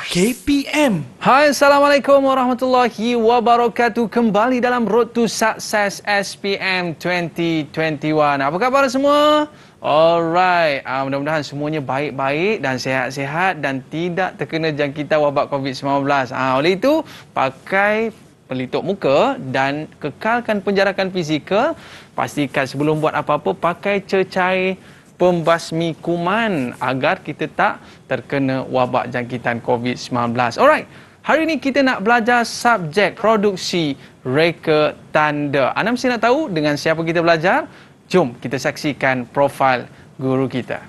KPM. Hai, Assalamualaikum warahmatullahi wabarakatuh. Kembali dalam Road to Success SPM 2021. Apa khabar semua? Alright, mudah-mudahan semuanya baik-baik dan sihat-sihat dan tidak terkena jangkitan wabak COVID-19. Oleh itu, pakai pelitup muka dan kekalkan penjarakan fizikal. Pastikan sebelum buat apa-apa, pakai cecair pembasmi kuman agar kita tak terkena wabak jangkitan COVID-19. Alright, hari ini kita nak belajar subjek produksi reka tanda. Anda mesti nak tahu dengan siapa kita belajar? Jom kita saksikan profil guru kita.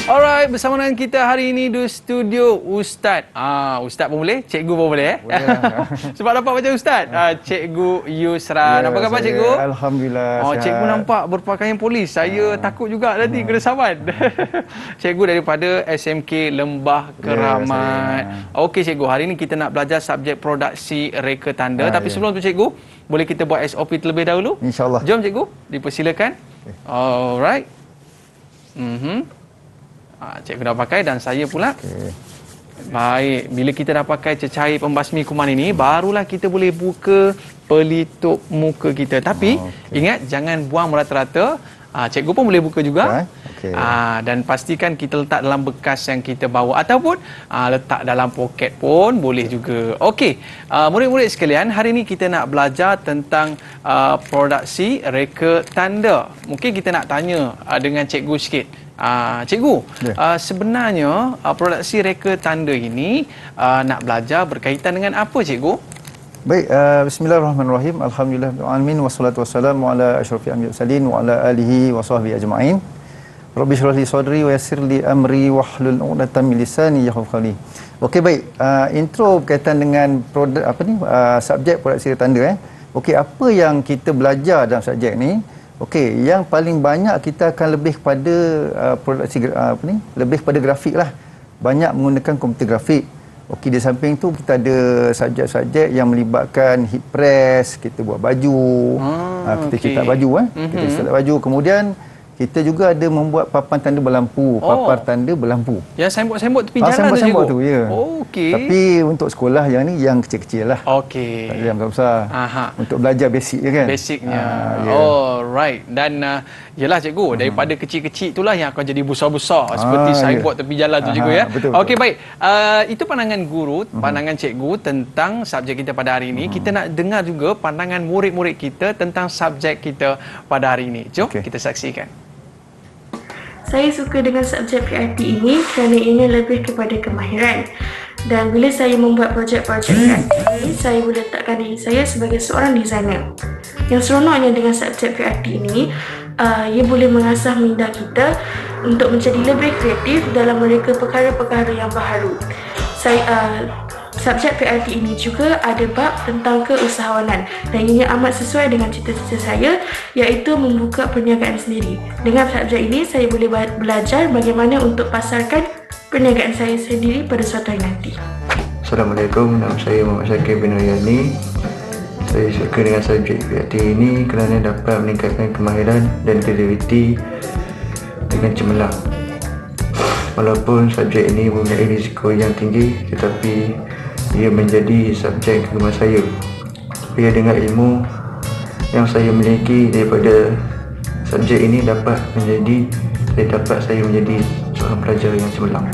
Alright, bersama dengan kita hari ini di studio Ustaz. Ustaz pun boleh, cikgu pun boleh. Boleh. Sebab dapat baca Ustaz. Cikgu Yusran. Apa khabar cikgu? Alhamdulillah. Sihat. Cikgu nampak berpakaian polis. Saya takut juga nanti kena saman. Cikgu daripada SMK Lembah Keramat. Okey cikgu, hari ini kita nak belajar subjek produksi reka tanda. Tapi sebelum tu cikgu, boleh kita buat SOP terlebih dahulu? InsyaAllah. Jom cikgu, dipersilakan. Alright. Cikgu dah pakai dan saya pula. Baik, bila kita dah pakai cecair pembasmi kuman ini, barulah kita boleh buka pelitup muka kita. Tapi ingat, jangan buang merata-rata. Cikgu pun boleh buka juga. Dan pastikan kita letak dalam bekas yang kita bawa ataupun letak dalam poket pun boleh juga. Okey, murid-murid sekalian, hari ini kita nak belajar tentang produksi reka tanda. Mungkin kita nak tanya dengan cikgu sikit. Cikgu, sebenarnya produksi reka tanda ini nak belajar berkaitan dengan apa cikgu? Baik, bismillahirrahmanirrahim. Alhamdulillahirabbil wassalatu wassalamu ala asyrafil anbiya'i wal mursalin wa ala alihi wa sahbihi ajma'in. Rabbi shrah li sadri wa yassir li amri wahlul 'uqdatam min lisani yafqahu qawli. Okey, baik. Intro berkaitan dengan subjek produksi reka tanda. Okey, apa yang kita belajar dalam subjek ni? Okey, yang paling banyak kita akan lebih kepada produksi lebih kepada grafik lah. Banyak menggunakan komputer grafik. Okey, di samping tu kita ada subjek-subjek yang melibatkan heat press, kita buat baju, kita cetak baju kita cetak baju. Kemudian kita juga ada membuat papan tanda berlampu, papar tanda berlampu. Yang signboard tepi jalan tu signboard cikgu? Tu, ya. Okey. Tapi untuk sekolah yang ni yang kecil-kecil lah. Okey. Tak ada yang besar. Untuk belajar basic je kan. Basicnya. Alright. Dan yelah cikgu, daripada kecil-kecil itulah yang akan jadi besar-besar seperti signboard tepi jalan tu cikgu ya. Betul, Okey, baik. Itu pandangan guru, pandangan cikgu tentang subjek kita pada hari ini. Kita nak dengar juga pandangan murid-murid kita tentang subjek kita pada hari ini. Jom kita saksikan. Saya suka dengan subjek PIP ini kerana ini lebih kepada kemahiran. Dan bila saya membuat projek-projek PIP ini, saya boleh letakkan diri saya sebagai seorang designer. Yang seronoknya dengan subjek PIP ini, ia boleh mengasah minda kita untuk menjadi lebih kreatif dalam mereka perkara-perkara yang baharu. Subjek PIP ini juga ada bab tentang keusahawanan dan ini amat sesuai dengan cita-cita saya, iaitu membuka perniagaan sendiri. Dengan subjek ini, saya boleh belajar bagaimana untuk pasarkan perniagaan saya sendiri pada suatu hari nanti. Assalamualaikum, nama saya Muhammad Syakir bin Riyani. Saya suka dengan subjek PIP ini kerana dapat meningkatkan kemahiran dan kreativiti dengan cemerlang. Walaupun subjek ini mempunyai risiko yang tinggi, tetapi ia menjadi subjek kegemaran saya. Ia dengan ilmu yang saya miliki daripada subjek ini dapat saya menjadi seorang pelajar yang cemerlang.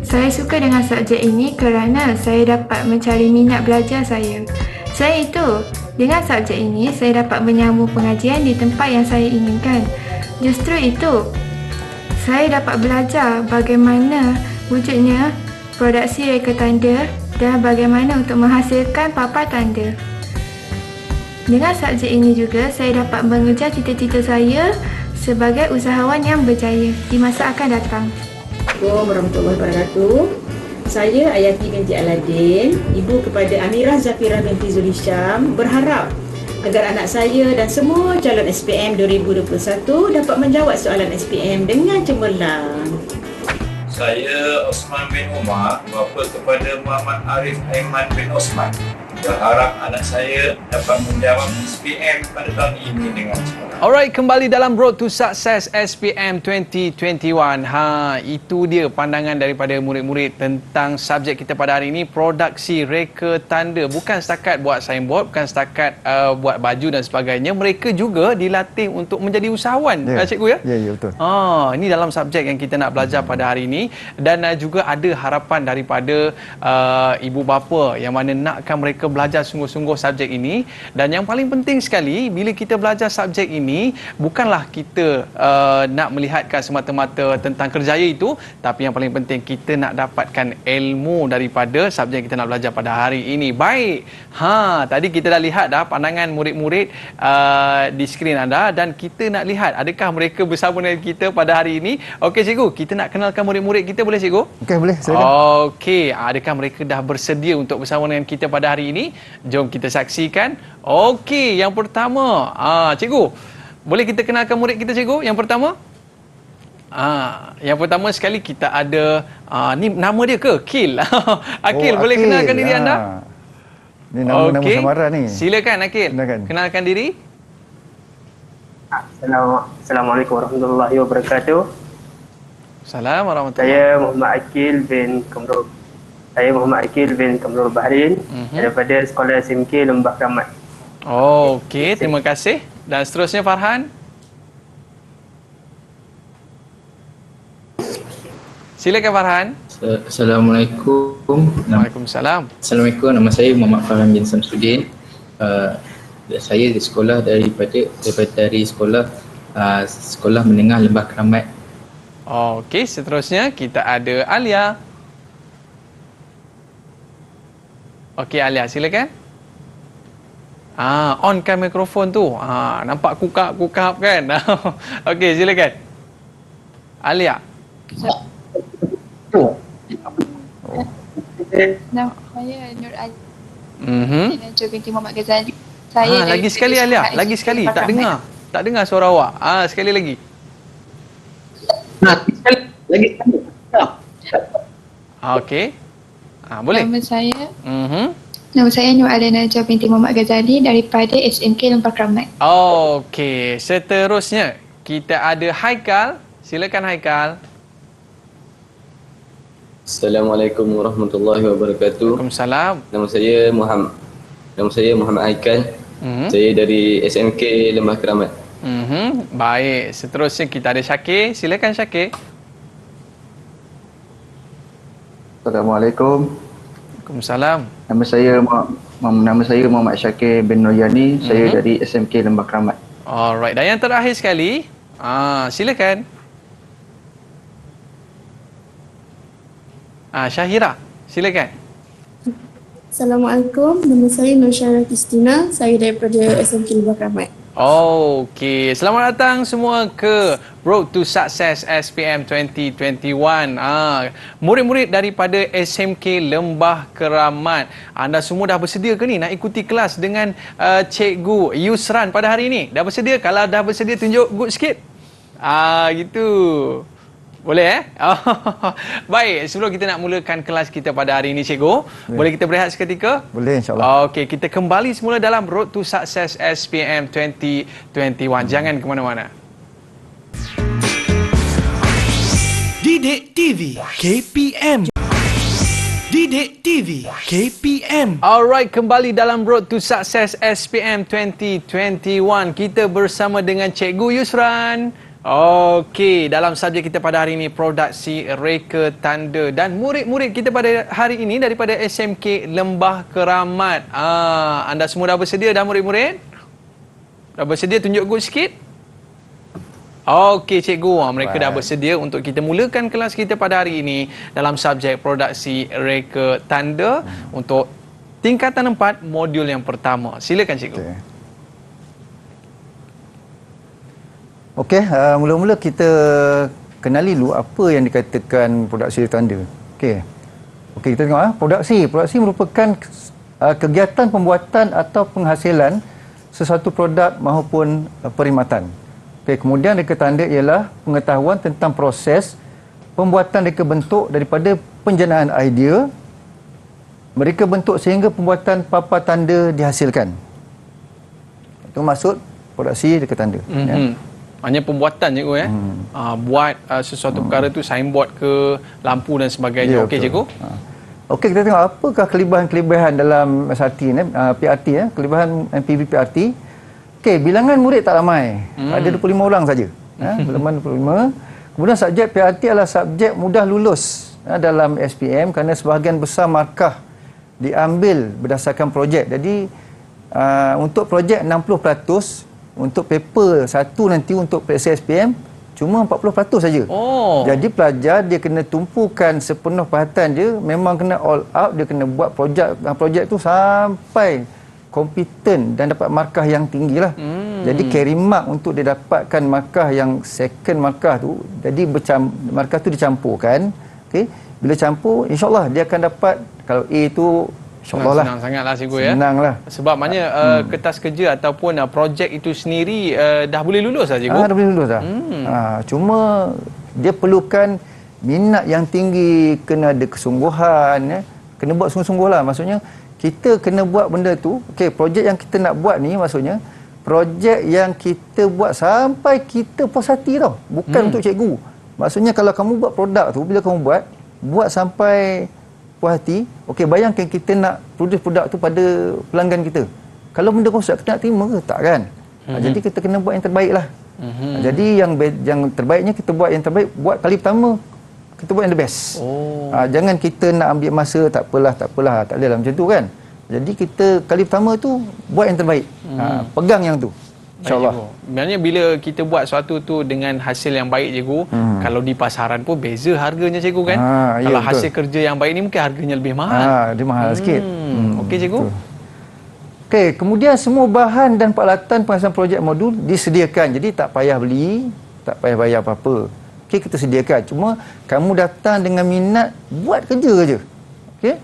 Saya suka dengan subjek ini kerana saya dapat mencari minat belajar saya. Selain itu, dengan subjek ini saya dapat menyambung pengajian di tempat yang saya inginkan. Justru itu, saya dapat belajar bagaimana wujudnya produksi reka tanda dan bagaimana untuk menghasilkan papar tanda. Dengan subjek ini juga, saya dapat mengejar cita-cita saya sebagai usahawan yang berjaya di masa akan datang. Assalamualaikum warahmatullahi wabarakatuh. Saya Ayati binti Aladin, ibu kepada Amirah Zafira binti Zulisham, berharap agar anak saya dan semua calon SPM 2021 dapat menjawab soalan SPM dengan cemerlang. Saya Osman bin Umar, bapa kepada Muhammad Arif Aiman bin Osman. Berharap anak saya dapat menjawab SPM pada tahun ini dengan cepat. Alright, kembali dalam Road to Success SPM 2021. Itu dia pandangan daripada murid-murid tentang subjek kita pada hari ini, produksi reka tanda. Bukan setakat buat signboard, bukan setakat buat baju dan sebagainya. Mereka juga dilatih untuk menjadi usahawan, cikgu ya? Ya, betul. Ini dalam subjek yang kita nak belajar pada hari ini, dan juga ada harapan daripada ibu bapa yang mana nakkan mereka belajar sungguh-sungguh subjek ini. Dan yang paling penting sekali, bila kita belajar subjek ini, bukanlah kita nak melihatkan semata-mata tentang kerjaya itu, tapi yang paling penting kita nak dapatkan ilmu daripada subjek yang kita nak belajar pada hari ini. Baik, tadi kita dah lihat dah pandangan murid-murid di skrin anda, dan kita nak lihat adakah mereka bersama dengan kita pada hari ini. Okey cikgu, kita nak kenalkan murid-murid kita, boleh cikgu? Okey, boleh. Silakan. Okey, adakah mereka dah bersedia untuk bersama dengan kita pada hari ini? Jom kita saksikan. Okey, yang pertama, cikgu, boleh kita kenalkan murid kita, cikgu? Yang pertama? Yang pertama sekali kita ada, ni nama dia ke? Akil. Akil, boleh Akil. kenalkan diri anda? Ni nama-nama samaran ni. Silakan Akil. Silakan. Kenalkan diri. Assalamualaikum warahmatullahi wabarakatuh. Assalamualaikum warahmatullahi. Saya Muhammad Akil bin Kamrul Bahrin daripada Sekolah SMK Lembah Keramat. Okey, terima kasih. Dan seterusnya Farhan. Silakan Farhan. Assalamualaikum. Waalaikumsalam. Assalamualaikum. Nama saya Muhammad Farhan bin Samsudin. Saya di sekolah dari sekolah menengah Lembah Keramat. Okey, seterusnya kita ada Alia. Okey Alia, silakan. Onkan mikrofon tu. Nampak kukap kan? Okey, silakan. Alia. Nama saya Nur Aziz. Najwa binti Muhammad Ghazali. Lagi sekali Alia, lagi sekali. Tak dengar. Tak dengar suara awak. Sekali lagi. Lagi. Okey. Boleh. Nama saya Nur Najwa binti Muhammad Ghazali daripada SMK Lembah Keramat. Okey, seterusnya kita ada Haikal. Silakan Haikal. Assalamualaikum warahmatullahi wabarakatuh. Waalaikumsalam. Nama saya Muhammad Haikal. Saya dari SMK Lembah Keramat. Baik, seterusnya kita ada Syakir. Silakan Syakir. Assalamualaikum. Waalaikumsalam. Nama saya Muhammad Syakir bin Noyani. Saya dari SMK Lembah Keramat. Alright, dan yang terakhir sekali, silakan. Syahira, silakan. Assalamualaikum, nama saya Nur Syarah Kristina, saya daripada SMK Lembah Keramat. Okey, selamat datang semua ke Road to Success SPM 2021. Murid-murid daripada SMK Lembah Keramat. Anda semua dah bersedia ke ni nak ikuti kelas dengan Cikgu Yusran pada hari ini? Dah bersedia? Kalau dah bersedia, tunjuk good sikit. Gitu. Boleh Baik, sebelum kita nak mulakan kelas kita pada hari ini, Cikgu, boleh kita berehat seketika? Boleh, insyaAllah. Okey, kita kembali semula dalam Road to Success SPM 2021. Jangan ke mana-mana. Didik TV KPM. Didik TV KPM. Alright, kembali dalam Road to Success SPM 2021. Kita bersama dengan Cikgu Yusran. Okey, dalam subjek kita pada hari ini, produksi reka tanda, dan murid-murid kita pada hari ini daripada SMK Lembah Keramat. Anda semua dah bersedia dah murid-murid? Dah bersedia? Tunjuk good sikit. Okey cikgu, mereka dah bersedia untuk kita mulakan kelas kita pada hari ini dalam subjek produksi reka tanda untuk tingkatan 4 modul yang pertama. Silakan cikgu. Okey, mula-mula kita kenali dulu apa yang dikatakan produksi tanda. Okey. Okey, kita tengok produksi. Produksi merupakan kegiatan pembuatan atau penghasilan sesuatu produk maupun perkhidmatan. Okey, kemudian reka tanda ialah pengetahuan tentang proses pembuatan reka bentuk daripada penjanaan idea, mereka bentuk sehingga pembuatan papan tanda dihasilkan. Itu maksud produksi reka tanda. Ya. Hanya pembuatan cikgu buat sesuatu perkara tu signboard ke lampu dan sebagainya. Okey cikgu. Okey, kita tengok apakah kelebihan-kelebihan dalam SRT ni, PRT kelebihan MPV PRT. Okey, bilangan murid tak ramai. Ada 25 orang saja. Bilangan 25. Kemudian subjek PRT adalah subjek mudah lulus dalam SPM kerana sebahagian besar markah diambil berdasarkan projek. Jadi untuk projek 60%, untuk paper satu nanti untuk periksa SPM cuma 40% saja. Jadi pelajar dia kena tumpukan sepenuh perhatian je, memang kena all out, dia kena buat projek tu sampai kompeten dan dapat markah yang tinggilah. Jadi carry mark untuk dia dapatkan markah yang second markah tu, jadi markah tu dicampurkan. Okey, bila campur insya-Allah dia akan dapat, kalau A tu InsyaAllah lah. Senang sangatlah cikgu ya. Senanglah. Sebab maknanya kertas kerja ataupun projek itu sendiri dah boleh lulus lah cikgu? Dah boleh lulus dah. Cuma dia perlukan minat yang tinggi, kena ada kesungguhan, kena buat sungguh-sungguh lah. Maksudnya kita kena buat benda tu. Okey, projek yang kita nak buat ni maksudnya projek yang kita buat sampai kita puas hati tau. Bukan untuk cikgu. Maksudnya kalau kamu buat produk tu, bila kamu buat sampai puas hati. Okey, bayangkan kita nak produce produk tu pada pelanggan kita. Kalau benda rosak, kita nak terima ke? Tak kan? Jadi kita kena buat yang terbaik lah. Jadi yang terbaiknya kita buat yang terbaik. Buat kali pertama, kita buat yang the best. Jangan kita nak ambil masa, tak apalah, tak boleh lah macam tu kan. Jadi kita kali pertama tu, buat yang terbaik. Pegang yang tu. InsyaAllah. Sebenarnya bila kita buat sesuatu tu dengan hasil yang baik cikgu, kalau di pasaran pun beza harganya cikgu kan. Kalau betul. hasil kerja yang baik ni mungkin harganya lebih mahal. Dia mahal sikit. Okey cikgu. Okey, kemudian semua bahan dan peralatan penghasilan projek modul disediakan. Jadi tak payah beli, tak payah bayar apa-apa. Okey, kita sediakan. Cuma kamu datang dengan minat, buat kerja je. Okey.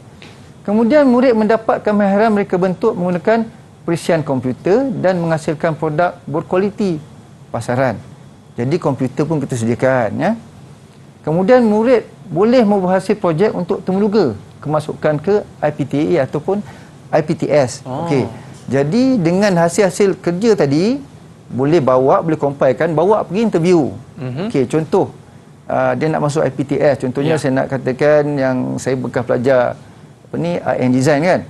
Kemudian murid mendapat kemahiran mereka bentuk menggunakan perisian komputer dan menghasilkan produk berkualiti pasaran. Jadi komputer pun kita sediakan ya. Kemudian murid boleh membuat hasil projek untuk temuduga kemasukan ke IPTA ataupun IPTS. Okey. Jadi dengan hasil-hasil kerja tadi boleh boleh compilekan, bawa pergi interview. Okey, contoh dia nak masuk IPTS, contohnya saya nak katakan yang saya bekas pelajar art and design kan.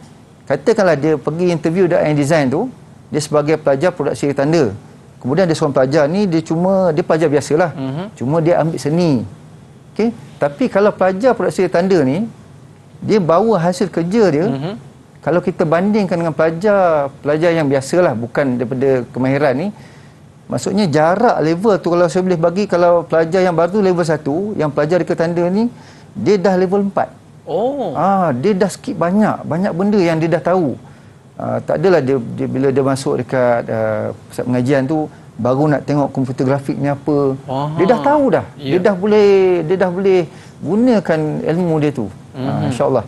Katakanlah dia pergi interview art and design tu, dia sebagai pelajar produksi reka tanda. Kemudian dia seorang pelajar ni dia pelajar biasalah. Cuma dia ambil seni. Okey, tapi kalau pelajar produksi reka tanda ni dia bawa hasil kerja dia, kalau kita bandingkan dengan pelajar yang biasalah, bukan daripada kemahiran ni, maksudnya jarak level tu kalau saya boleh bagi, kalau pelajar yang baru level 1, yang pelajar reka tanda ni dia dah level 4. Dia dah skip banyak benda yang dia dah tahu. Tak adalah dia bila dia masuk dekat pusat pengajian tu baru nak tengok komputer grafik ni apa. Dia dah tahu dah. Dia dah boleh gunakan ilmu dia tu. Insya-Allah.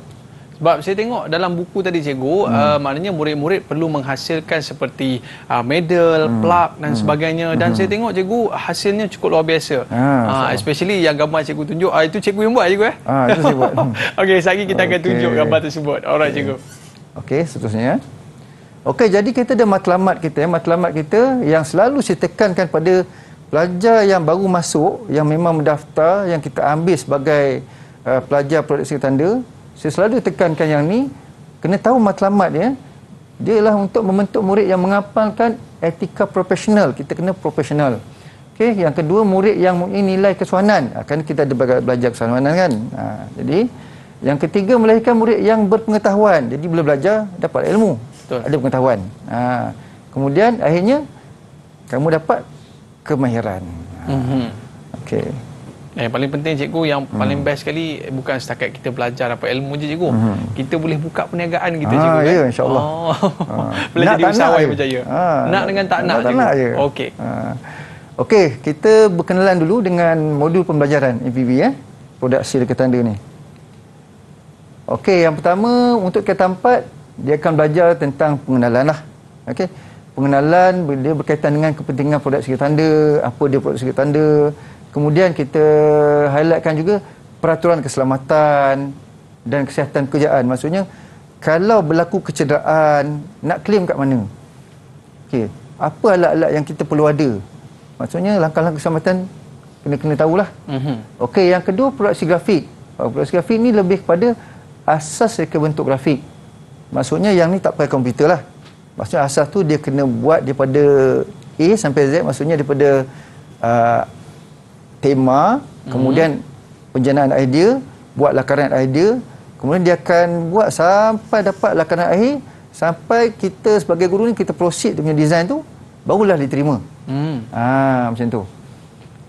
Sebab saya tengok dalam buku tadi cikgu, maknanya murid-murid perlu menghasilkan seperti medal, plak dan sebagainya, dan saya tengok cikgu hasilnya cukup luar biasa. Especially yang gambar cikgu tunjuk, itu cikgu yang buat cikgu itu saya buat. Okey, sekali kita akan tunjuk gambar tersebut. Alright cikgu. Okey, seterusnya. Okey, jadi kita ada matlamat kita yang selalu saya tekankan pada pelajar yang baru masuk, yang memang mendaftar, yang kita ambil sebagai pelajar produksi tanda. Saya selalu tekankan yang ni, kena tahu matlamat dia. Dia ialah untuk membentuk murid yang menghafalkan etika profesional. Kita kena profesional. Okey, yang kedua murid yang mempunyai nilai kesuanan. Kan kita ada belajar kesuanan kan. Jadi yang ketiga melahirkan murid yang berpengetahuan. Jadi bila belajar dapat ilmu. Betul. Ada pengetahuan. Kemudian akhirnya kamu dapat kemahiran. Okey. Yang paling penting cikgu, yang paling best sekali bukan setakat kita belajar dapat ilmu je cikgu. Kita boleh buka perniagaan kita cikgu kan. Ya, insya-Allah. Boleh jadi usahawan yang berjaya. Nak dengan tak nak cikgu. Okey. Okey, kita berkenalan dulu dengan modul pembelajaran MPV produksi reka tanda ni. Okey, yang pertama untuk tingkatan 4 dia akan belajar tentang pengenalan lah. Okey. Pengenalan dia berkaitan dengan kepentingan produk segi tanda, apa dia produk segi tanda. Kemudian kita highlightkan juga peraturan keselamatan dan kesihatan pekerjaan. Maksudnya kalau berlaku kecederaan, nak claim kat mana? Okey, apa alat-alat yang kita perlu ada? Maksudnya langkah-langkah keselamatan kena tahulah. Okey, yang kedua produksi grafik. Produksi grafik ni lebih kepada asas reka bentuk grafik. Maksudnya yang ni tak pakai komputer lah. Maksudnya asas tu dia kena buat daripada A sampai Z. Maksudnya daripada tema, kemudian penjanaan idea, buat lakaran idea, kemudian dia akan buat sampai dapat lakaran akhir, sampai kita sebagai guru ni kita proceed dia punya design tu, barulah diterima. Macam tu.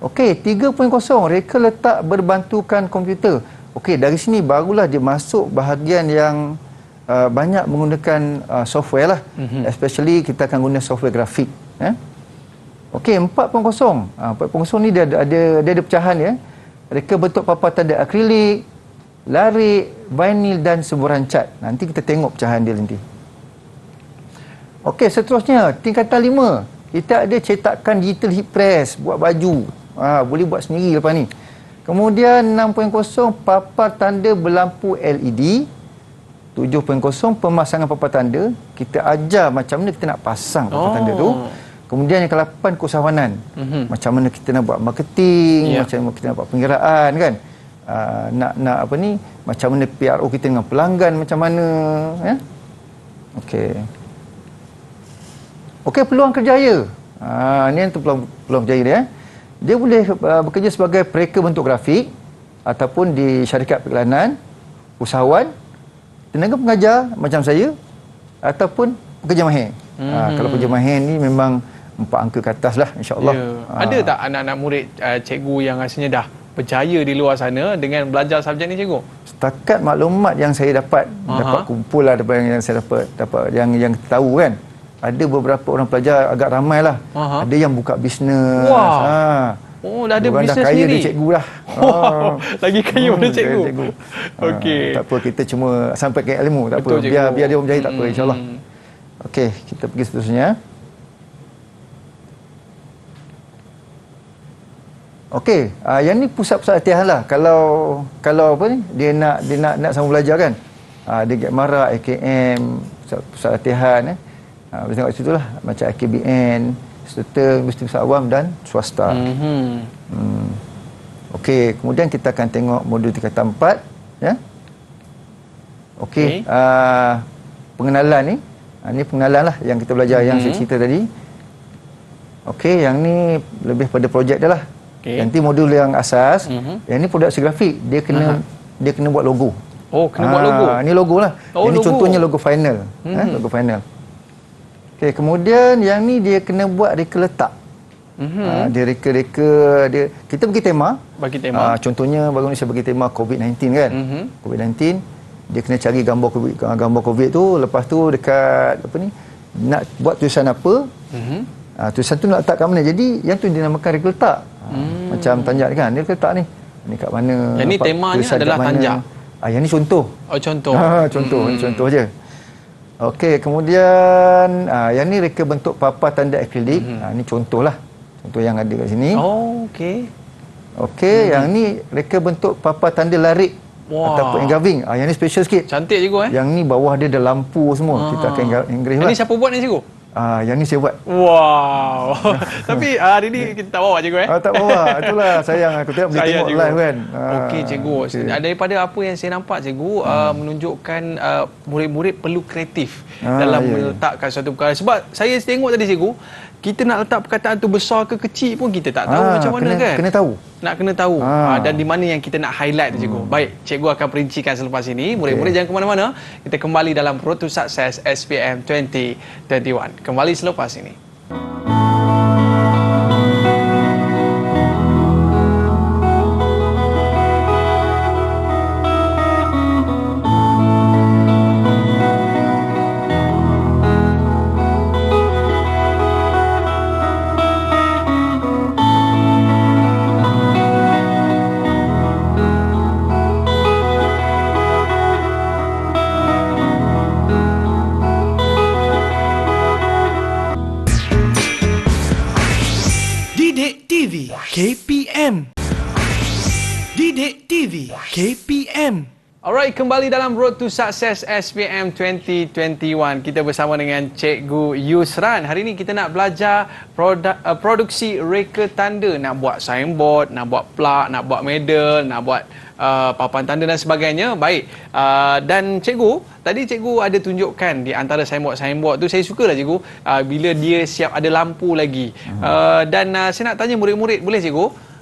Okey, 3.0 reka letak berbantukan komputer. Okey, dari sini barulah dia masuk bahagian yang banyak menggunakan software lah. Especially kita akan guna software grafik. Okey, 4.0. 4.0 ni dia ada pecahan ya. Reka bentuk papan tanda akrilik, larik, vinyl dan semburan cat. Nanti kita tengok pecahan dia nanti. Okey, seterusnya tingkatan 5. Kita ada cetakan digital heat press, buat baju. Boleh buat sendiri lepas ni. Kemudian 6.0 papan tanda berlampu LED. 7.0 pemasangan papan tanda. Kita ajar macam mana kita nak pasang papan tanda tu. Kemudian yang ke-8 keusahawanan. Macam mana kita nak buat marketing, macam mana kita nak buat pengiraan kan. Nak apa ni, macam mana PRO kita dengan pelanggan macam mana ya. Okey. Okey, peluang kerjaya. Ni yang tu peluang kerjaya dia. Dia boleh bekerja sebagai pereka bentuk grafik ataupun di syarikat periklanan, usahawan, tenaga pengajar macam saya ataupun pekerja mahir. Kalau pekerja mahir ni memang 4 angka ke atas lah, insya-Allah. Ada tak anak-anak murid cikgu yang rasanya dah berjaya di luar sana dengan belajar subjek ni cikgu? Setakat maklumat yang saya dapat kumpul lah daripada yang saya dapat yang tahu kan. Ada beberapa orang pelajar agak ramai lah. Ada yang buka bisnes. Oh, dah ada bisnes bisnes kaya sendiri. Dia cikgu lah. Lagi kaya daripada cikgu. Okey. Tak apa, kita cuma sampai ke ilmu, tak Betul, apa. cikgu. Biar dia berjaya tak apa, insya-Allah. Okey, kita pergi seterusnya. Okey, yang ni pusat-pusat latihan lah. Kalau apa ni, dia nak sama belajar kan. Dia Gek Mara, AKM, pusat latihan boleh tengok situ lah, macam AKBN, serta Universiti Besar Awam dan swasta. Okey, kemudian kita akan tengok modul tingkatan 4 ya. Okey, pengenalan ni. Ni pengenalan lah yang kita belajar yang saya cerita tadi. Okey, yang ni lebih pada projek dia lah. Nanti modul yang asas, yang ni produksi grafik, dia kena buat logo. Oh, kena buat logo. Ni logo lah. Ini logo. contohnya logo final. Logo final. Okey, kemudian yang ni dia kena buat reka letak. Dia reka-reka dia. Kita bagi tema. Contohnya Bank Indonesia bagi tema COVID-19 kan. COVID-19, dia kena cari gambar COVID tu, lepas tu dekat apa ni, nak buat tulisan apa. Tulisan tu nak letak kat mana. Jadi yang tu dinamakan reka letak. Macam tanjak kan, dia letak ni. Ni kat mana. Yang ni temanya adalah tanjak. Yang ni contoh. Oh, contoh. Ni contoh je. Okey, kemudian yang ni reka bentuk papan tanda akrilik. Ni contohlah. Contoh yang ada kat sini. Oh, okey. Okey, yang ni reka bentuk papan tanda larik ataupun engraving. Yang ni special sikit. Cantik cikgu Yang ni bawah dia ada lampu semua. Kita akan engrave lah. Ini siapa buat ni cikgu? Yang ni saya buat. Wow. Tapi hari ni kita tak bawa cikgu Tak bawa. Itulah sayang aku tidak boleh tengok cikgu. live kan. Okey cikgu. Daripada apa yang saya nampak cikgu menunjukkan murid-murid perlu kreatif dalam meletakkan suatu perkara. Sebab saya tengok tadi cikgu, kita nak letak perkataan tu besar ke kecil pun kita tak tahu macam mana kan. Kena tahu. Nak kena tahu. Dan di mana yang kita nak highlight tu cikgu. Baik, cikgu akan perincikan selepas ini. Murid-murid jangan ke mana-mana. Kita kembali dalam Road to Success SPM 2021. Kembali selepas ini. Didik TV KPM. Didik TV KPM. Alright, kembali dalam Road to Success SPM 2021. Kita bersama dengan Cikgu Yusran. Hari ini kita nak belajar produksi reka tanda. Nak buat signboard, nak buat plak, nak buat medal, nak buat papan tanda dan sebagainya. Baik. Dan Cikgu, tadi Cikgu ada tunjukkan di antara signboard tu, saya sukalah Cikgu, bila dia siap ada lampu lagi. Dan saya nak tanya murid-murid, boleh Cikgu?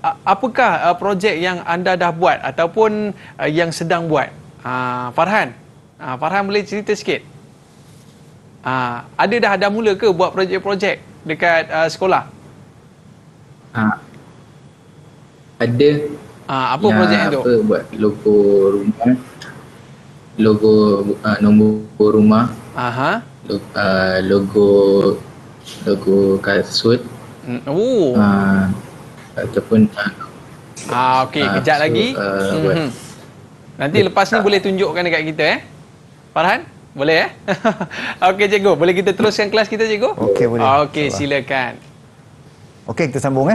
Apakah projek yang anda dah buat ataupun yang sedang buat? Farhan. Farhan boleh cerita sikit? Ada dah mula ke buat projek-projek dekat sekolah? Ada. Apa projek tu? Buat logo rumah. Logo nombor rumah. Logo kasut. Ataupun okey, kejap lagi. Nanti lepas ni boleh tunjukkan dekat kita Farhan? Boleh Okey Cikgu, boleh kita teruskan kelas kita Cikgu? Okey, boleh. Okey, silakan. Okey, kita sambung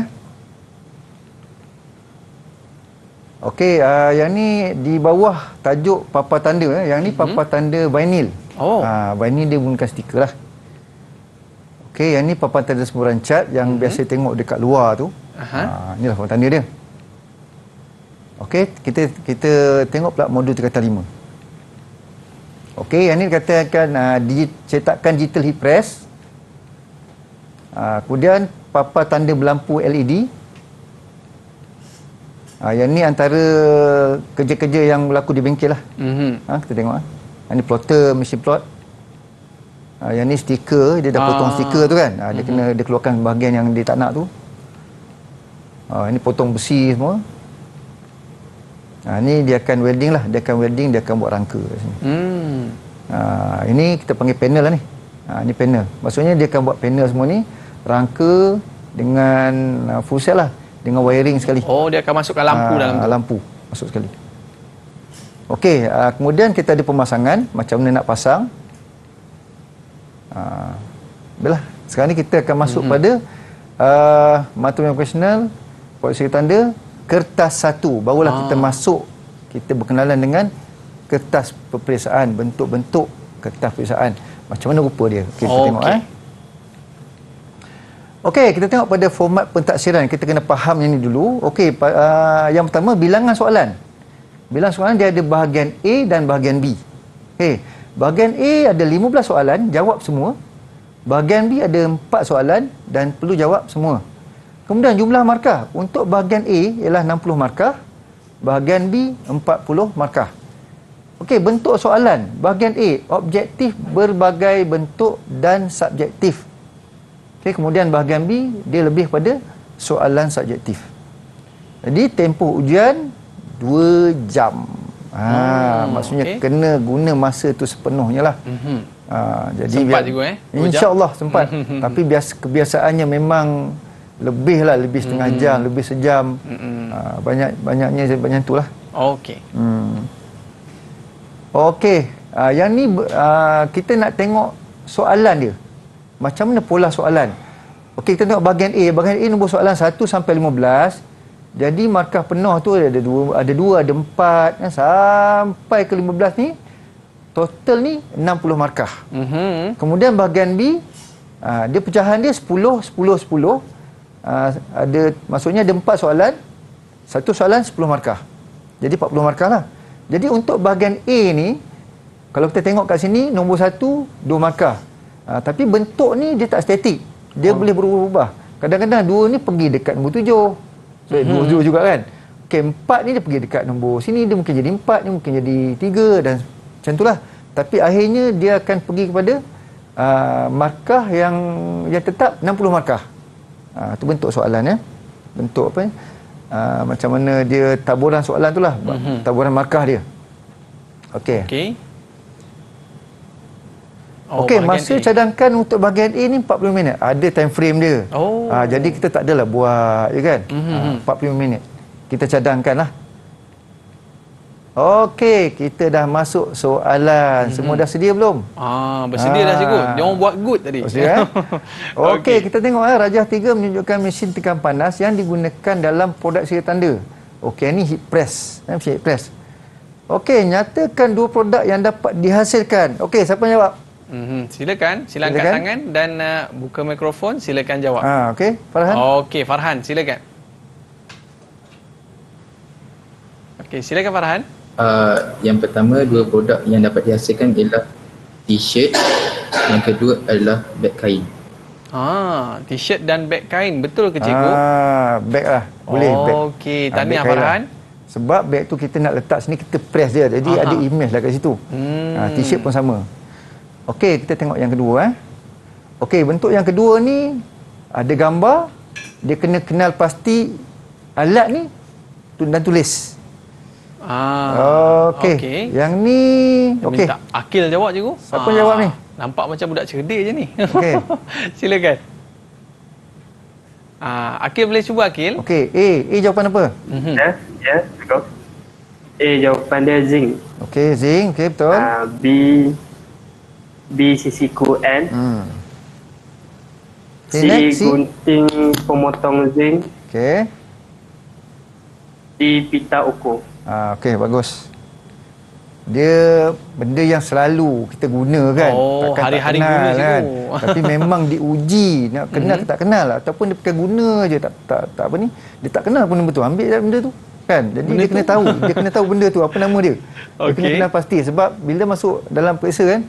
Okey, yang ni di bawah tajuk papan tanda yang ni papan tanda vinyl. Vinyl dia gunakan stiker lah. Okey, yang ni papan tanda semburan cat yang biasa tengok dekat luar tu. Inilah papan tanda dia. Okey, kita tengok pula modul tingkatan 5. Okey, yang ni dikatakan cetakan digital heat press. Kemudian papan tanda berlampu LED. Yang ni antara kerja-kerja yang berlaku di bengkel lah. Kita tengok Yang ni plotter, mesin plot. Yang ni stiker, dia dah potong stiker tu kan. Dia keluarkan bahagian yang dia tak nak tu. Ini potong besi semua. Ni dia akan welding lah. Dia akan buat rangka kat sini. Ini kita panggil panel lah ni. Ni panel. Maksudnya dia akan buat panel semua ni, rangka dengan full set lah. Dengan wiring sekali. Dia akan masukkan lampu dalam tu. Lampu masuk sekali. Okey, kemudian kita ada pemasangan, macam mana nak pasang. Baiklah, sekarang ni kita akan masuk pada matematik profesional, produksi tanda, kertas 1. Barulah kita masuk, kita berkenalan dengan kertas peperiksaan, bentuk-bentuk kertas peperiksaan. Macam mana rupa dia. Okey, kita tengok Okey, kita tengok pada format pentaksiran. Kita kena faham yang ni dulu. Okey, yang pertama bilangan soalan. Bilangan soalan dia ada bahagian A dan bahagian B. Okey, bahagian A ada 15 soalan, jawab semua. Bahagian B ada 4 soalan dan perlu jawab semua. Kemudian jumlah markah untuk bahagian A ialah 60 markah, bahagian B 40 markah. Okey, bentuk soalan. Bahagian A, objektif, berbagai bentuk dan subjektif. Okey, kemudian bahagian B dia lebih pada soalan subjektif. Jadi tempoh ujian 2 jam. Maksudnya kena guna masa tu sepenuhnya lah. Jadi sempat juga InsyaAllah sempat. Tapi kebiasaannya memang lebih setengah jam, lebih sejam. Banyaknya macam tu lah. Okey. Okey, yang ni kita nak tengok soalan dia. Macam mana pola soalan. Okey, kita tengok bahagian A. Bahagian A nombor soalan 1 sampai 15. Jadi markah penuh tu ada 2, ada 4 sampai ke 15 ni. Total ni 60 markah. Kemudian bahagian B, dia pecahan dia 10, 10, 10. Maksudnya ada 4 soalan. Satu soalan 10 markah. Jadi 40 markah lah. Jadi untuk bahagian A ni, kalau kita tengok kat sini, nombor 1, 2 markah. Tapi bentuk ni dia tak statik. Dia boleh berubah-ubah. Kadang-kadang 2 ni pergi dekat nombor 7. So, 2 juga kan. Okey, 4 ni dia pergi dekat nombor sini. Dia mungkin jadi 4, ni mungkin jadi 3 dan macam itulah. Tapi akhirnya dia akan pergi kepada markah yang tetap 60 markah. Itu bentuk soalan Bentuk apa ni? Macam mana dia taburan soalan tu lah. Taburan markah dia. Okey. Okey, masa cadangkan untuk bahagian A ni 40 minit. Ada time frame dia. Jadi kita tak adalah buat je kan. 40 minit. Kita cadangkan lah. Okey, kita dah masuk soalan. Semua dah sedia belum? Bersedia dah cikgu. Dia orang buat good tadi. Sedia. Okey, kita tengok rajah 3 menunjukkan mesin tekan panas yang digunakan dalam produk seria tanda. Okey, ni heat press. Mesin heat press. Okey, nyatakan 2 produk yang dapat dihasilkan. Okey, siapa yang jawab? Silakan angkat tangan dan buka mikrofon, silakan jawab. Okey, Farhan. Okey, Farhan, silakan. Okey, silakan Farhan. Yang pertama, 2 produk yang dapat dihasilkan ialah t-shirt. Yang kedua adalah beg kain. T-shirt dan beg kain. Betul ke cikgu? Beg lah. Boleh beg. Okey, tahniah Farhan. Sebab beg tu kita nak letak sini, kita press dia. Jadi ada image lah kat situ. T-shirt pun sama. Okey, kita tengok yang kedua. Okey, bentuk yang kedua ni ada gambar. Dia kena kenal pasti alat ni dan tulis. Okey. Yang ni okey. Minta Akil jawab cikgu. Siapa jawab ni? Nampak macam budak cerdik je ni. Okey. Silakan. Akil boleh cuba Akil. Okey, A jawapan apa? Ya, betul. A jawapan dia zinc. Okey, zinc. Okey, betul. B sisiku N. C next, gunting pemotong zinc. Okey. D pita ukur. Okey, bagus. Dia benda yang selalu kita guna kan. Takkan hari-hari tak kenal, guna kan. cikgu. Tapi memang diuji nak kenal ke tak kenal, ataupun dia pakai guna je tak apa ni. Dia tak kenal pun benda tu. Ambil je benda tu. Kan? Jadi benda dia kena tahu. Dia kena tahu benda tu apa nama dia. Dia kena kenal pasti sebab bila masuk dalam periksa kan,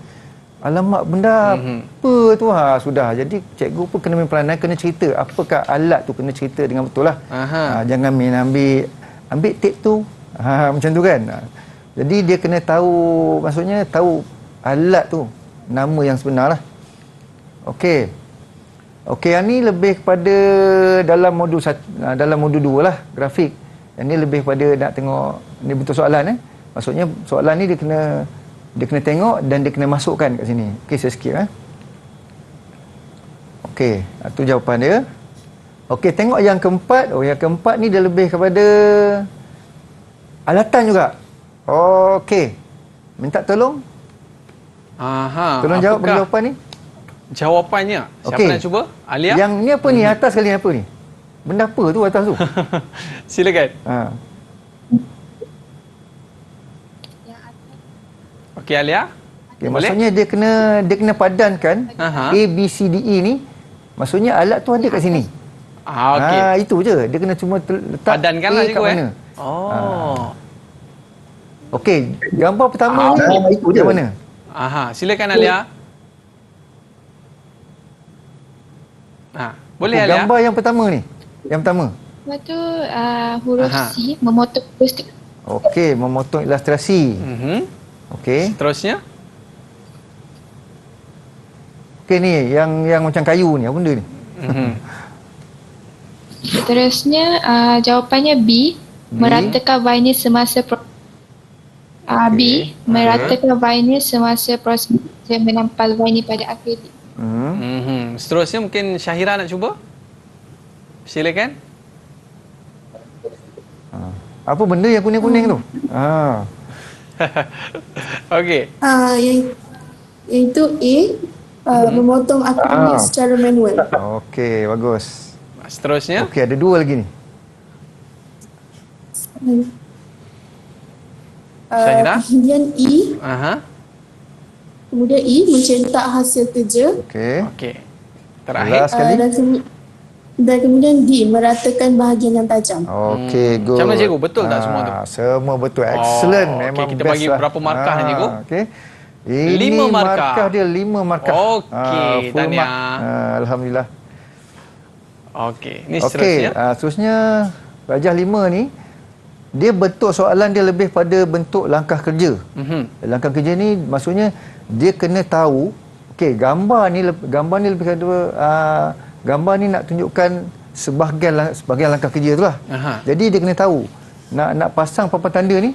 alamak benda apa tu sudah. Jadi cikgu pun kena main peranan, kena cerita apakah alat tu, kena cerita dengan betul lah. Jangan main ambil tape tu. Macam tu kan. Jadi dia kena tahu, maksudnya tahu alat tu, nama yang sebenar lah. Okey. Okey, yang ni lebih kepada dalam modul dalam modul 2 lah, grafik. Yang ni lebih kepada nak tengok ni bentuk soalan Maksudnya soalan ni dia kena tengok dan dia kena masukkan kat sini. Okey, saya skip Okey, tu jawapan dia. Okey, tengok yang keempat. Yang keempat ni dia lebih kepada alatan juga. Okey. Minta tolong. Tolong jawab jawapan ni. Jawapannya. Siapa nak cuba? Alia? Yang ni apa ni? Atas sekali apa ni? Benda apa tu atas tu? Silakan. Okey, Alia. Okay, maksudnya dia kena padankan A, B, C, D, E ni. Maksudnya alat tu ada kat sini. Okey. Itu je. Dia kena cuma letak padankanlah A kat mana. Okey, gambar pertama ni itu je mana? Silakan Alia. Boleh Alia. Gambar yang pertama ni. Yang pertama. Lepas tu huruf C, memotong ilustrasi. Okey, memotong ilustrasi. Okey. Seterusnya. Okey ni yang macam kayu ni, apa benda ni? Seterusnya jawapannya B, meratakan vinyl semasa B, meratakan vinyl semasa proses menampal vinyl pada akrilik. Seterusnya mungkin Syahira nak cuba? Silakan. Apa benda yang kuning-kuning tu? Okey. Yang itu A, memotong akrilik secara manual. Okey, bagus. Seterusnya? Okey, ada 2 lagi ni. Syahira? Kemudian E. Kemudian E, mencetak hasil kerja. Okey. Terakhir. Dan kemudian D, meratakan bahagian yang tajam. Okey, good. Macam mana cikgu? Betul tak semua tu? Semua betul. Excellent. Memang kita best bagi lah. berapa markah ni cikgu? Okey. Ini 5 markah. Dia 5 markah. Okey, tahniah. Alhamdulillah. Okey, ni seterusnya. Seterusnya rajah 5 ni dia bentuk soalan dia lebih pada bentuk langkah kerja. Langkah kerja ni maksudnya dia kena tahu gambar ni lebih kepada gambar ni nak tunjukkan sebahagian langkah kerja tu lah. Jadi dia kena tahu nak pasang papan tanda ni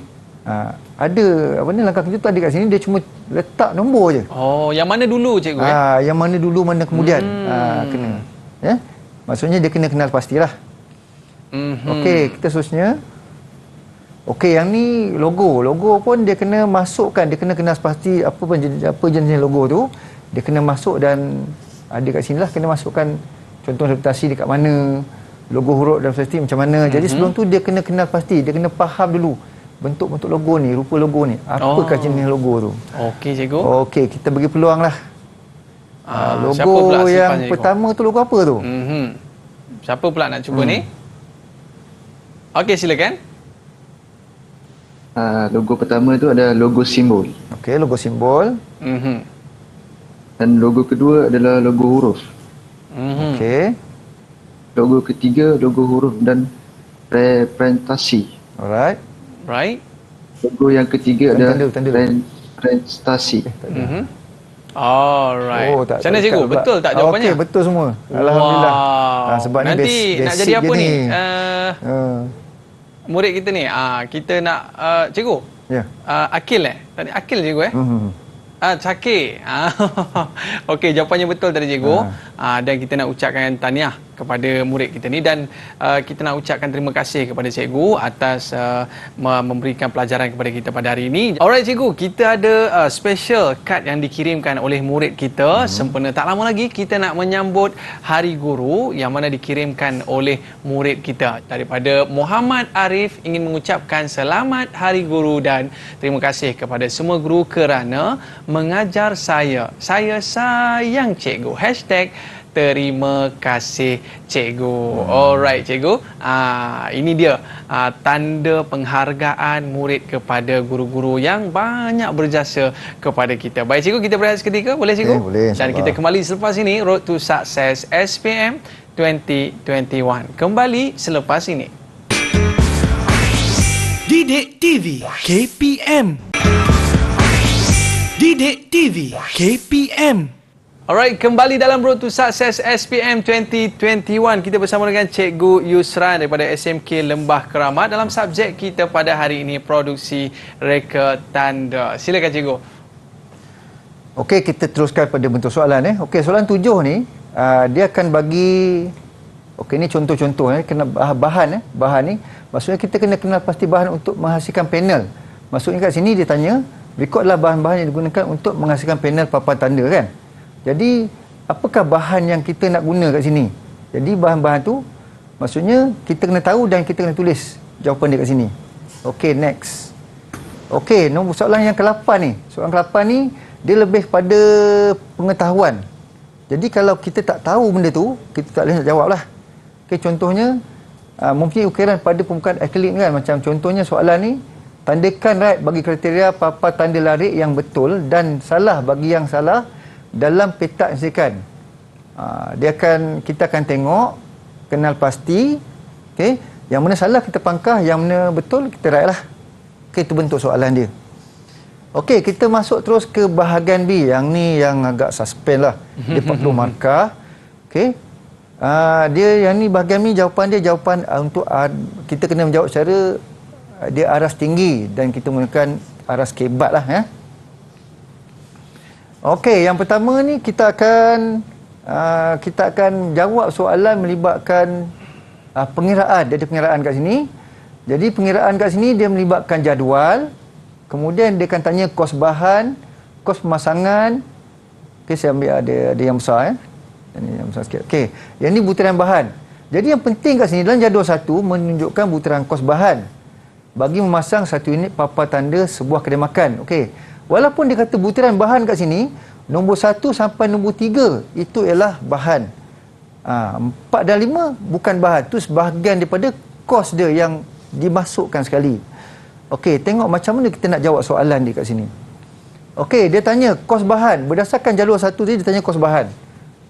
ada langkah kerja tu ada kat sini, dia cuma letak nombor je. Yang mana dulu cikgu? Yang mana dulu mana kemudian. Kena. Maksudnya dia kena kenal pastilah. Okey, kita seterusnya. Okey, yang ni logo. Logo pun dia kena masukkan, dia kena kenal pasti apa jenis logo tu. Dia kena masuk dan ada kat sini lah, kena masukkan contoh reputasi dekat mana, logo huruf dan pasti macam mana. Jadi sebelum tu dia kena kenal pasti, dia kena faham dulu bentuk-bentuk logo ni, rupa logo ni. Apakah jenis logo tu? Okey cikgu. Okey, kita bagi peluang lah. Logo yang pertama tu logo apa tu? Siapa pula nak cuba ni? Okey, silakan. Logo pertama tu ada logo simbol. Okey, logo simbol. Dan logo kedua adalah logo huruf. Okey. Logo ketiga logo huruf dan representasi. Alright. Right. Logo yang ketiga adalah representasi. Alright. Tak, macam mana cikgu? Betul tak jawapannya? Okey, betul semua. Alhamdulillah. Sebab nanti nak jadi apa ni? Murid kita ni, kita nak cikgu. Ya. Akil Tadi Akil cikgu Cakir. Okey, jawapannya betul tadi cikgu. Dan kita nak ucapkan tahniah kepada murid kita ni dan kita nak ucapkan terima kasih kepada cikgu atas memberikan pelajaran kepada kita pada hari ini. Alright cikgu, kita ada special kad yang dikirimkan oleh murid kita. Sempena tak lama lagi kita nak menyambut Hari Guru yang mana dikirimkan oleh murid kita. Daripada Muhammad Arif ingin mengucapkan selamat Hari Guru dan terima kasih kepada semua guru kerana mengajar saya. Saya sayang cikgu. #terima kasih cikgu. Alright cikgu. Ini dia tanda penghargaan murid kepada guru-guru yang banyak berjasa kepada kita. Baik cikgu, kita berehat seketika boleh cikgu? Boleh. Dan kita kembali selepas ini Road to Success SPM 2021. Kembali selepas ini. Didik TV KPM. Didik TV KPM. Alright, kembali dalam Road to Success SPM 2021. Kita bersama dengan Cikgu Yusran daripada SMK Lembah Keramat dalam subjek kita pada hari ini, produksi reka tanda. Silakan cikgu. Okey, kita teruskan pada bentuk soalan. Okey, soalan 7 ni dia akan bagi, okey, ni contoh-contoh kena bahan bahan ni. Maksudnya kita kena kenal pasti bahan untuk menghasilkan panel. Maksudnya kat sini dia tanya, berikutlah bahan-bahan yang digunakan untuk menghasilkan panel papan tanda kan. Jadi, apakah bahan yang kita nak guna kat sini? Jadi, bahan-bahan tu, maksudnya kita kena tahu dan kita kena tulis jawapan dia kat sini. Okey, next. Okey, nombor soalan yang ke-8 ni. Soalan ke-8 ni, dia lebih pada pengetahuan. Jadi, kalau kita tak tahu benda tu, kita tak boleh nak jawab lah. Okey, contohnya, mempunyai ukiran pada permukaan akrilik kan. Macam contohnya soalan ni, tandakan right bagi kriteria papan tanda larik yang betul dan salah bagi yang salah dalam peta isikan. Kita akan tengok, kenal pasti. Okey, yang mana salah kita pangkah, yang mana betul kita right lah. Okey, itu bentuk soalan dia. Okey, kita masuk terus ke bahagian B. Yang ni yang agak suspend lah. Dia 40 markah. Okey. Yang ni bahagian ni jawapan dia untuk kita kena menjawab secara dia aras tinggi dan kita menggunakan aras kebat lah ya. Okey, yang pertama ni kita akan jawab soalan melibatkan pengiraan. Dia ada pengiraan kat sini. Jadi pengiraan kat sini dia melibatkan jadual. Kemudian dia akan tanya kos bahan, kos pemasangan. Okey, saya ambil ada yang besar ya. Ini yang besar sikit. Okey, yang ni butiran bahan. Jadi yang penting kat sini dalam jadual 1 menunjukkan butiran kos bahan bagi memasang 1 unit papan tanda sebuah kedai makan. Okey. Walaupun dia kata butiran bahan kat sini, nombor 1 sampai nombor 3 itu ialah bahan. 4 dan 5 bukan bahan. Itu sebahagian daripada kos dia yang dimasukkan sekali. Okey, tengok macam mana kita nak jawab soalan dia kat sini. Okey, dia tanya kos bahan. Berdasarkan jalur 1 tadi dia tanya kos bahan.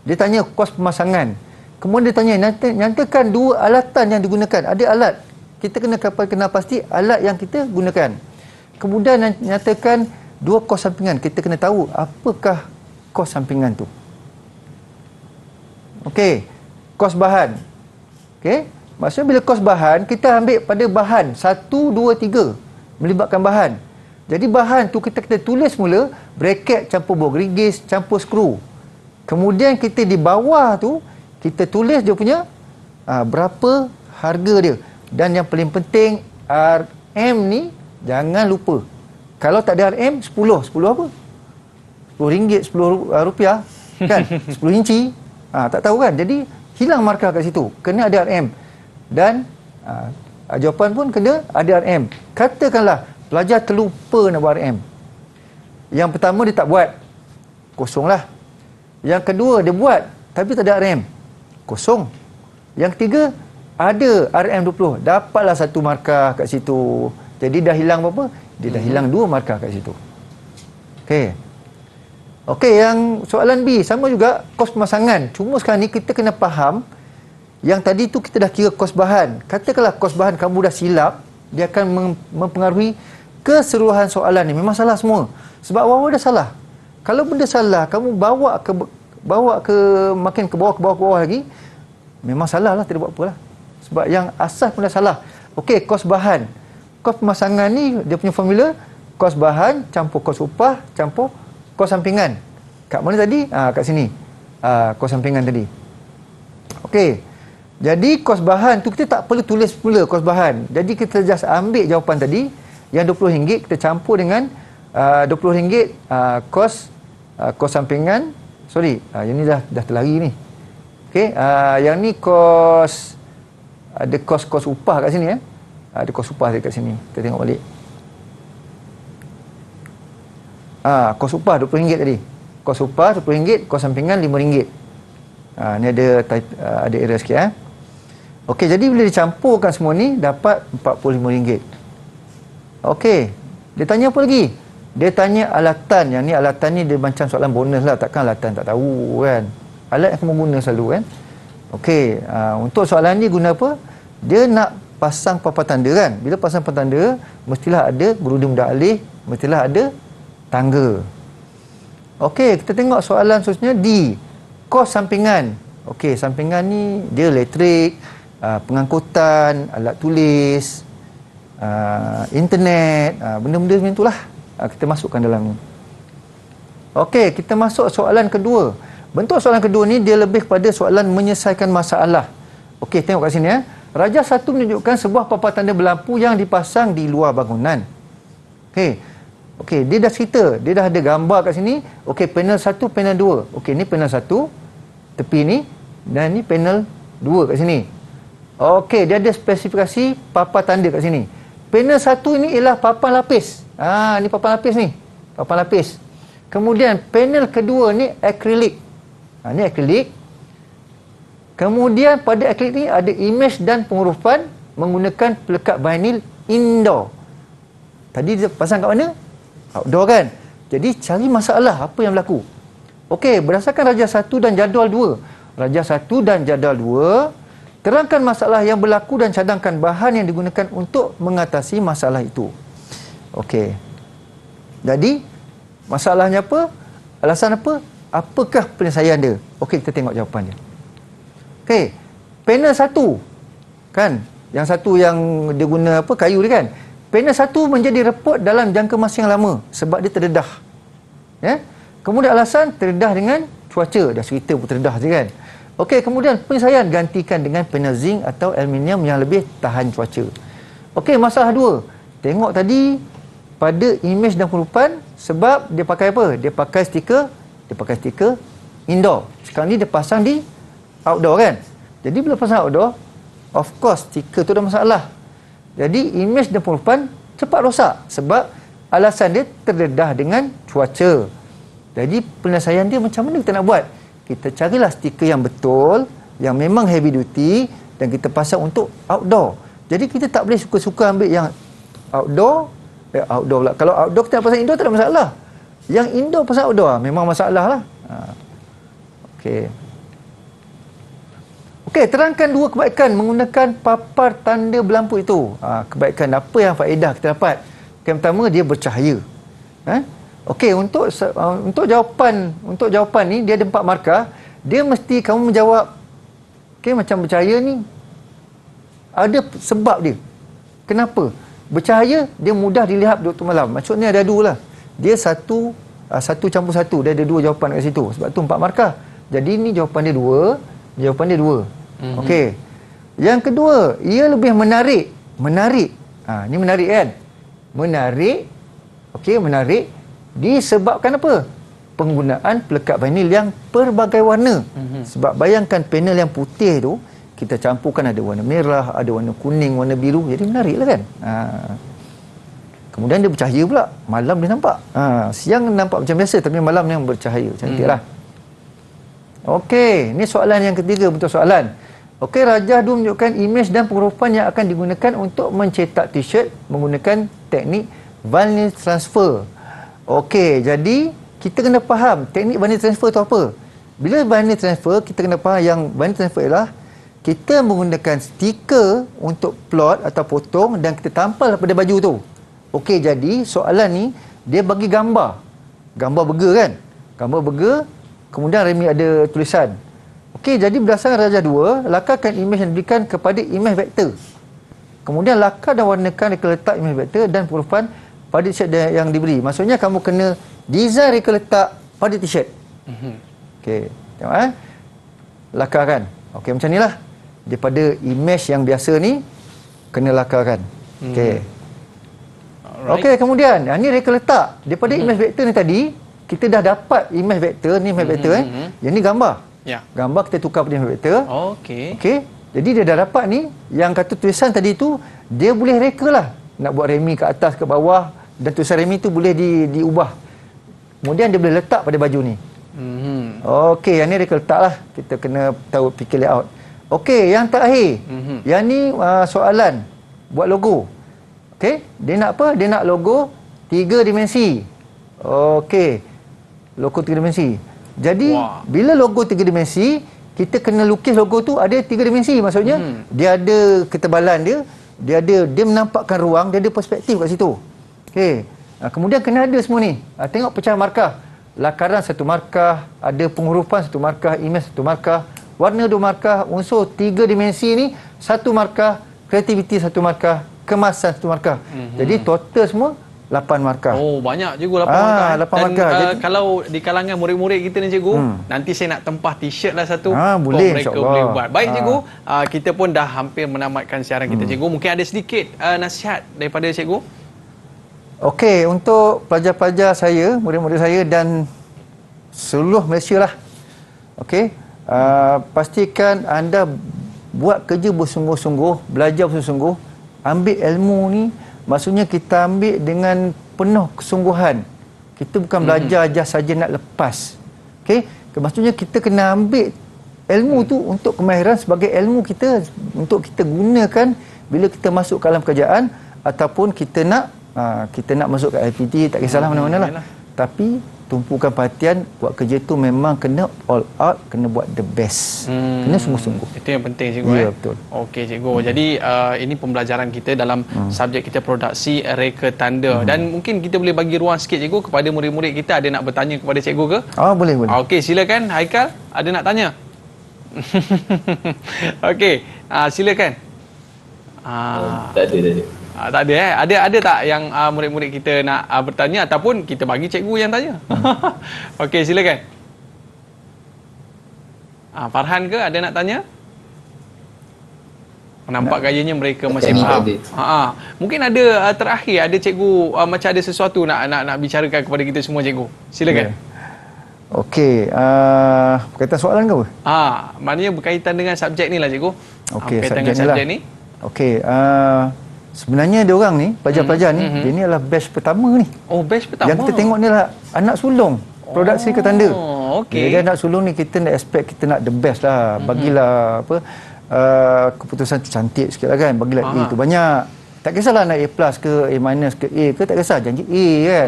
Dia tanya kos pemasangan. Kemudian dia tanya nyatakan 2 alatan yang digunakan. Ada alat. Kita kena kenal pasti alat yang kita gunakan. Kemudian nyatakan 2 kos sampingan. Kita kena tahu apakah kos sampingan tu. Okey, kos bahan. Okey, maksudnya bila kos bahan, kita ambil pada bahan 1, 2, 3 melibatkan bahan. Jadi bahan tu kita tulis mula bracket campur bor gerigis campur skru. Kemudian kita di bawah tu kita tulis dia punya berapa harga dia. Dan yang paling penting RM ni jangan lupa. Kalau tak ada RM, 10 apa? RM10, RM10 kan? 10 inci. Tak tahu kan? Jadi hilang markah kat situ. Kena ada RM. Dan jawapan pun kena ada RM. Katakanlah pelajar terlupa nak buat RM. Yang pertama dia tak buat, kosong lah. Yang kedua dia buat tapi tak ada RM, kosong. Yang ketiga ada RM20, dapatlah 1 markah kat situ. Jadi dah hilang berapa? Dia dah hilang 2 markah kat situ. Okey, yang soalan B sama juga, kos pemasangan. Cuma sekarang ni kita kena faham, yang tadi tu kita dah kira kos bahan. Katakanlah kos bahan kamu dah silap, dia akan mempengaruhi keseluruhan soalan ni. Memang salah semua. Sebab awal dah salah. Kalau benda salah, kamu bawa ke makin ke bawah lagi, memang salah lah, tidak buat apa lah. Sebab yang asas pun dah salah. Okey, kos bahan. Kos pemasangan ni, dia punya formula, kos bahan campur kos upah campur kos sampingan. Kat mana tadi? Kat sini. Kos sampingan tadi. Okey. Jadi kos bahan tu kita tak perlu tulis pula kos bahan. Jadi kita just ambil jawapan tadi, yang RM20 kita campur dengan RM20 kos sampingan. Sorry, yang ni dah terlari ni. Okey, yang ni kos, ada kos upah kat sini. Ada kos upah dekat sini. Kita tengok balik. Kos upah RM20 tadi. Kos upah RM20, kos sampingan RM5. Ni ada error sikit. Okey, jadi bila dicampurkan semua ni dapat RM45. Okey, dia tanya apa lagi? Dia tanya alatan. Yang ni alatan ni dia macam soalan bonus lah. Takkan alatan tak tahu kan. Alat yang kamu guna selalu kan. Okey, untuk soalan ni guna apa? Dia nak pasang papan tanda kan. Bila pasang papan tanda, mestilah ada berudi mudah alih, mestilah ada tangga. Okey, kita tengok soalan seterusnya D. Kos sampingan. Okey, sampingan ni dia elektrik, pengangkutan, alat tulis, internet, benda-benda macam itulah. Kita masukkan dalam ni. Okey, kita masuk soalan kedua. Bentuk soalan kedua ni dia lebih kepada soalan menyelesaikan masalah. Okey, tengok kat sini ya. Raja 1 menunjukkan sebuah papan tanda berlampu yang dipasang di luar bangunan. Okey, dia dah cerita, dia dah ada gambar kat sini. Okey, panel 1, panel 2. Okey, ni panel 1 tepi ni dan ni panel 2 kat sini. Okey, dia ada spesifikasi papan tanda kat sini. Panel 1 ini ialah papan lapis. Ni papan lapis ni. Papan lapis. Kemudian panel kedua ni akrilik. Ni akrilik. Kemudian pada akrilik ni ada imej dan penghurufan menggunakan pelekat vinyl indoor. Tadi dia pasang kat mana? Outdoor kan? Jadi cari masalah apa yang berlaku. Okey, berdasarkan Raja 1 dan jadual 2. Raja 1 dan jadual 2, terangkan masalah yang berlaku dan cadangkan bahan yang digunakan untuk mengatasi masalah itu. Okey. Jadi, masalahnya apa? Alasan apa? Apakah penyelesaian dia? Okey, kita tengok jawapan dia. Okey. Panel 1. Kan? Yang satu yang dia guna apa? Kayu dia kan? Panel 1 menjadi repot dalam jangka masa yang lama sebab dia terdedah. Ya? Kemudian alasan terdedah dengan cuaca. Dah cerita pun terdedah je kan? Okey, kemudian penyelesaian gantikan dengan panel zinc atau aluminium yang lebih tahan cuaca. Okey, masalah 2. Tengok tadi pada imej dan penghurufan sebab dia pakai apa? Dia pakai stiker indoor. Sekarang ni dia pasang di outdoor kan? Jadi bila pasang outdoor, of course stiker tu ada masalah. Jadi imej dan penghurufan cepat rosak sebab alasan dia terdedah dengan cuaca. Jadi penyelesaian dia macam mana kita nak buat? Kita carilah stiker yang betul, yang memang heavy duty dan kita pasang untuk outdoor. Jadi kita tak boleh suka-suka ambil yang outdoor pula. Kalau outdoor kita nak pasang indoor tak ada masalah. Yang indoor pasang outdoor memang masalah lah. Okey. Okey, terangkan 2 kebaikan menggunakan papar tanda berlampu itu. Kebaikan apa yang faedah kita dapat? Yang pertama, dia bercahaya. Okey, untuk jawapan ni dia ada 4 markah. Dia mesti kamu menjawab. Okey, macam bercahaya ni ada sebab dia. Kenapa? Bercahaya dia mudah dilihat waktu malam. Maksudnya ada 2 lah. Dia satu campur satu. Dia ada 2 jawapan kat situ. Sebab tu 4 markah. Jadi ni jawapan dia 2. Jawapan dia 2. Okey. Yang kedua, ia lebih menarik Ini menarik kan? Menarik. Okey, menarik. Disebabkan apa? Penggunaan pelekat vinil yang pelbagai warna. Sebab bayangkan panel yang putih tu, kita campurkan ada warna merah, ada warna kuning, warna biru. Jadi menarik lah kan? Kemudian dia bercahaya pula. Malam dia nampak. Siang nampak macam biasa, tapi malam yang bercahaya. Cantik lah. Okey, ni soalan yang ketiga, betul soalan. Okey, Rajah 2 menunjukkan imej dan penghurufan yang akan digunakan untuk mencetak t-shirt menggunakan teknik vinyl transfer. Okey, jadi kita kena faham teknik vinyl transfer tu apa. Bila vinyl transfer, kita kena faham yang vinyl transfer ialah kita menggunakan stiker untuk plot atau potong dan kita tampal pada baju tu. Okey, jadi soalan ni dia bagi gambar. Gambar burger kan? Gambar burger, kemudian Remy ada tulisan. Okey, jadi berdasarkan Rajah 2, lakarkan imej yang diberikan kepada imej vektor. Kemudian lakar dan warnakan reka letak imej vektor dan penghurufan pada t-shirt yang diberi. Maksudnya kamu kena design reka letak pada t-shirt. Okey, tengok lakarkan. Okey, macam inilah. Daripada imej yang biasa ni kena lakarkan. Okey. Okey, kemudian ni reka letak. Daripada imej vektor ni tadi, kita dah dapat imej vektor ni, imej vektor Yang ni gambar. Gambar kita tukar pada imej vektor. Okey. Okey. Jadi dia dah dapat ni, yang kata tulisan tadi tu dia boleh reka lah. Nak buat remi ke atas ke bawah dan tulisan remi tu boleh diubah. Kemudian dia boleh letak pada baju ni. Okey, yang ni reka letak lah. Kita kena tahu fikir layout. Okey, yang terakhir. Yang ni soalan buat logo. Okey, dia nak apa? Dia nak logo 3 dimensi. Okey. Logo 3 dimensi. Jadi bila logo 3 dimensi, kita kena lukis logo tu ada 3 dimensi. Maksudnya dia ada ketebalan dia, dia menampakkan ruang, dia ada perspektif kat situ. Okey. Kemudian kena ada semua ni. Tengok pecah markah. Lakaran 1 markah, ada penghurufan 1 markah, imej 1 markah, warna 2 markah, unsur 3 dimensi ni 1 markah, kreativiti 1 markah, kemasan 1 markah. Jadi total semua 8 markah. Oh, banyak cikgu 8 markah. 8 markah. Jadi, kalau di kalangan murid-murid kita ni cikgu, nanti saya nak tempah t-shirt lah satu. Boleh, mereka boleh buat. Baik cikgu, kita pun dah hampir menamatkan siaran kita cikgu. Mungkin ada sedikit nasihat daripada cikgu. Okey, untuk pelajar-pelajar saya, murid-murid saya dan seluruh Malaysia lah. Okey, pastikan anda buat kerja bersungguh-sungguh, belajar bersungguh-sungguh, ambil ilmu ni. Maksudnya kita ambil dengan penuh kesungguhan. Kita bukan belajar saja nak lepas. Okey? Maksudnya kita kena ambil ilmu tu untuk kemahiran sebagai ilmu kita untuk kita gunakan bila kita masuk ke dalam kerjaan ataupun kita nak masuk ke IPT, tak kisahlah mana-mana lah. Tapi tumpukan perhatian buat kerja tu memang kena all out, kena buat the best. Kena sungguh-sungguh. Itu yang penting cikgu. Ya, betul. Okey cikgu. Jadi ini pembelajaran kita dalam subjek kita produksi reka tanda dan mungkin kita boleh bagi ruang sikit cikgu kepada murid-murid kita ada nak bertanya kepada cikgu ke? Boleh. Okey, silakan Haikal, ada nak tanya? Okey, silakan. Tak ada. Tak ada Ada tak yang murid-murid kita nak bertanya ataupun kita bagi cikgu yang tanya? Okey, silakan. Farhan ke ada nak tanya? Nampak gayanya mereka masih faham. Mungkin ada terakhir ada cikgu macam ada sesuatu nak bicarakan kepada kita semua cikgu. Silakan. Okey, berkaitan soalan ke apa? Maknanya berkaitan dengan subjek ni lah cikgu. Okey, berkaitan dengan subjek ni. Okey, sebenarnya dia orang ni, pelajar-pelajar ni, dia ni adalah batch pertama ni. Oh, batch pertama. Yang kita tengok ni adalah anak sulung produksi reka tanda. Okey. Jadi anak sulung ni kita nak expect, kita nak the best lah. Bagilah keputusan tu cantik sikit lah kan. Bagilah A tu banyak. Tak kisahlah nak A plus ke A minus ke A ke, tak kisah, janji A kan.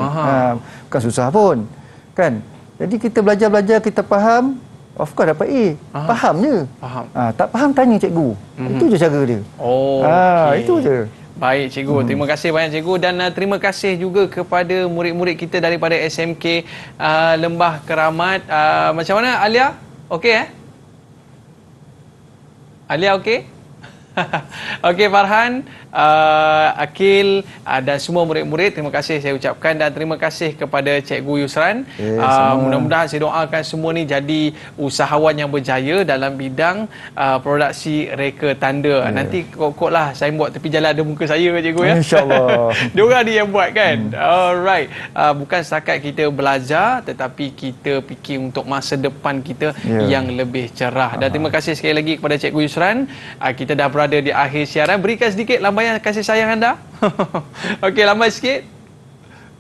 Bukan susah pun kan. Jadi kita belajar-belajar, kita faham, of course dapat A. Faham je. Tak faham tanya cikgu. Itu je cara dia. Itu je. Baik cikgu, terima kasih banyak cikgu dan terima kasih juga kepada murid-murid kita daripada SMK Lembah Keramat. Macam mana Alia? Okey Alia okey? Okey Farhan, Akil dan semua murid-murid, terima kasih saya ucapkan dan terima kasih kepada Cikgu Yusran. Mudah-mudahan saya doakan semua ni jadi usahawan yang berjaya dalam bidang produksi reka tanda. Nanti kok lah saya buat tepi jalan ada muka saya Cikgu ya. InsyaAllah. Diorang dia yang buat kan. Alright. Bukan setakat kita belajar tetapi kita fikir untuk masa depan kita yang lebih cerah. Dan terima kasih sekali lagi kepada Cikgu Yusran. Kita dah berada di akhir siaran. Berikan sedikit lambaian kasih sayang anda. Okey, lambai sikit.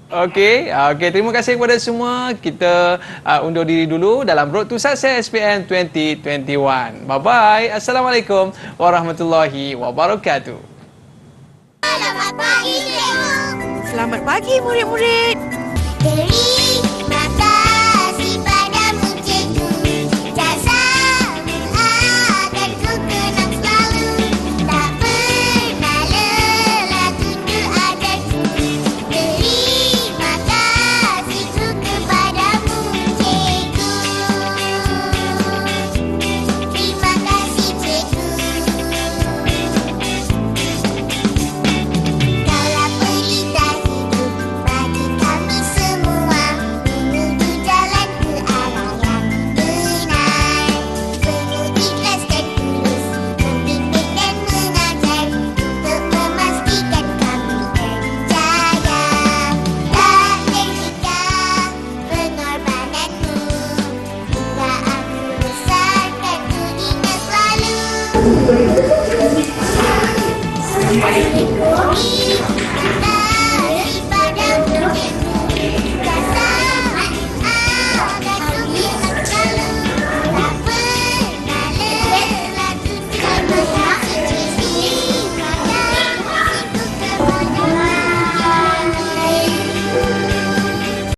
Okey, terima kasih kepada semua. Kita undur diri dulu dalam Road to Success SPM 2021. Bye-bye. Assalamualaikum warahmatullahi wabarakatuh. Selamat pagi, murid-murid.